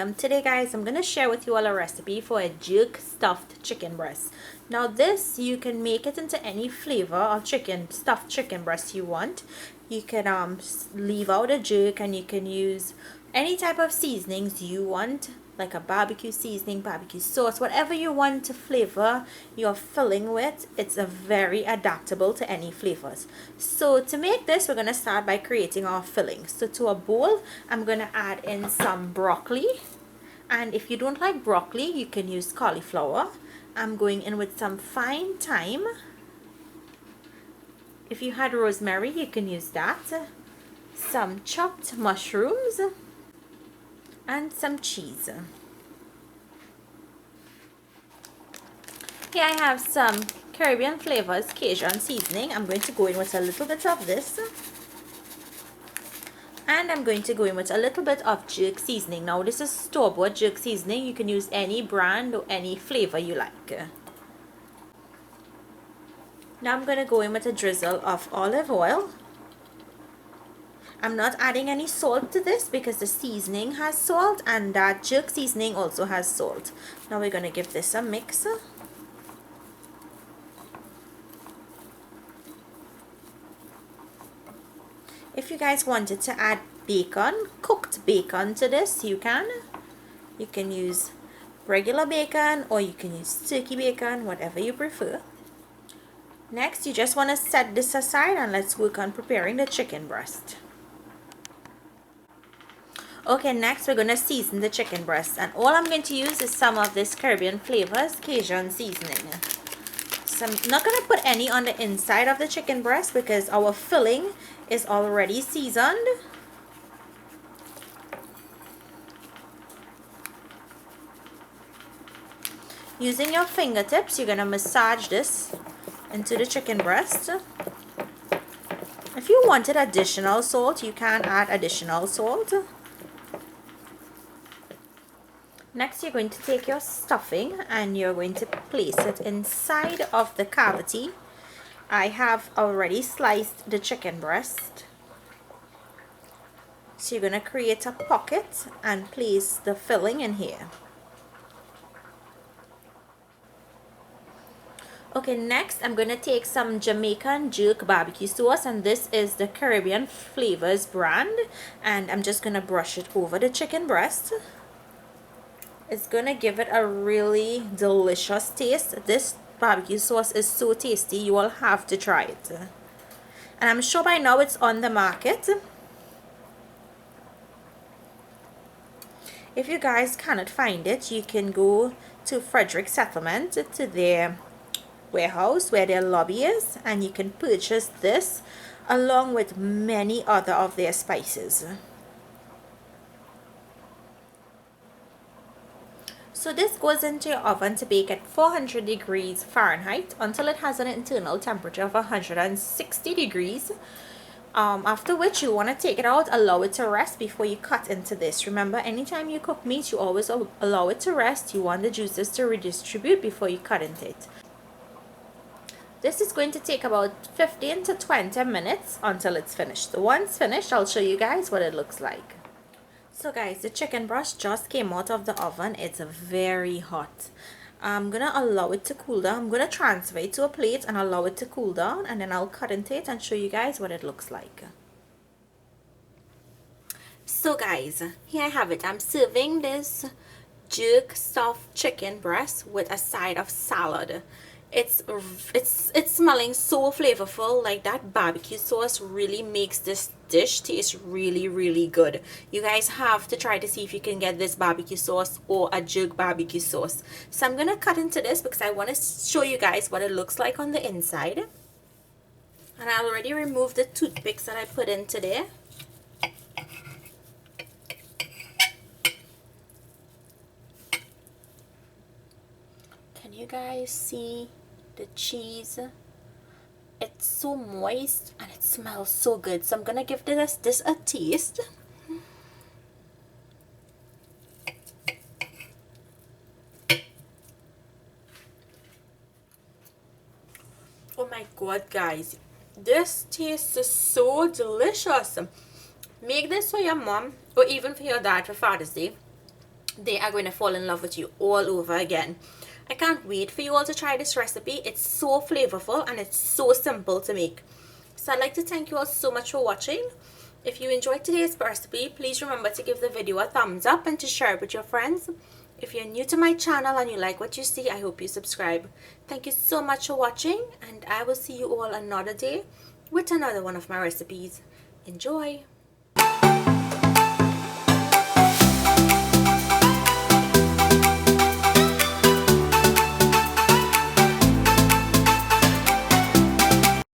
welcome. Today guys, I'm going to share with you all a recipe for a jerk stuffed chicken breast. Now this, you can make it into any flavor of stuffed chicken breast you want. You can leave out a jerk and you can use any type of seasonings you want, like a barbecue seasoning, barbecue sauce, whatever you want to flavor your filling with. It's a very adaptable to any flavors. So to make this, we're going to start by creating our filling. So to a bowl, I'm going to add in some broccoli, and if you don't like broccoli, you can use cauliflower. I'm going in with some fine thyme. If you had rosemary, you can use that. Some chopped mushrooms and some cheese. Here I have some Caribbean flavors cajun seasoning. I'm going to go in with a little bit of this, and I'm going to go in with a little bit of jerk seasoning. Now this is store-bought jerk seasoning. You can use any brand or any flavor you like. Now I'm going to go in with a drizzle of olive oil. I'm not adding any salt to this because the seasoning has salt and that jerk seasoning also has salt. Now we're going to give this a mix. If you guys wanted to add bacon, cooked bacon to this, you can. You can use regular bacon or you can use turkey bacon, whatever you prefer. Next, you just want to set this aside and let's work on preparing the chicken breast. Okay, next we're going to season the chicken breast, and all I'm going to use is some of this Caribbean flavors cajun seasoning. So I'm not going to put any on the inside of the chicken breast because our filling is already seasoned. Using your fingertips, you're going to massage this into the chicken breast. If you wanted additional salt, you can add additional salt. Next, you're going to take your stuffing and you're going to place it inside of the cavity. I have already sliced the chicken breast. So you're going to create a pocket and place the filling in here. Okay, next I'm going to take some Jamaican jerk barbecue sauce, and this is the Caribbean Flavors brand, and I'm just going to brush it over the chicken breast. It's going to give it a really delicious taste. This barbecue sauce is so tasty, you will have to try it. And I'm sure by now it's on the market. If you guys cannot find it, you can go to Frederick Settlement, to their warehouse where their lobby is, and you can purchase this along with many other of their spices. So this goes into your oven to bake at 400 degrees Fahrenheit until it has an internal temperature of 160 degrees. After which you want to take it out, allow it to rest before you cut into this. Remember, anytime you cook meat, you always allow it to rest. You want the juices to redistribute before you cut into it. This is going to take about 15 to 20 minutes until it's finished. Once finished, I'll show you guys what it looks like. So guys, the chicken breast just came out of the oven. It's very hot. I'm going to allow it to cool down. I'm going to transfer it to a plate and allow it to cool down, and then I'll cut into it and show you guys what it looks like. So guys, here I have it. I'm serving this jerk stuffed chicken breast with a side of salad. It's smelling so flavorful. Like, that barbecue sauce really makes this dish taste really good. You guys have to try to see if you can get this barbecue sauce or a jerk barbecue sauce. So I'm gonna cut into this because I want to show you guys what it looks like on the inside. And I already removed the toothpicks that I put into there. Can you guys see the cheese? It's so moist and it smells so good. So I'm gonna give this a taste. Oh my god guys, this tastes so delicious. Make this for your mom or even for your dad for Father's Day. they are going to fall in love with you all over again. I can't wait for you all to try this recipe. It's so flavorful and it's so simple to make. So I'd like to thank you all so much for watching. If you enjoyed today's recipe, please remember to give the video a thumbs up and to share it with your friends. If you're new to my channel and you like what you see, I hope you subscribe. Thank you so much for watching, and I will see you all another day with another one of my recipes. Enjoy!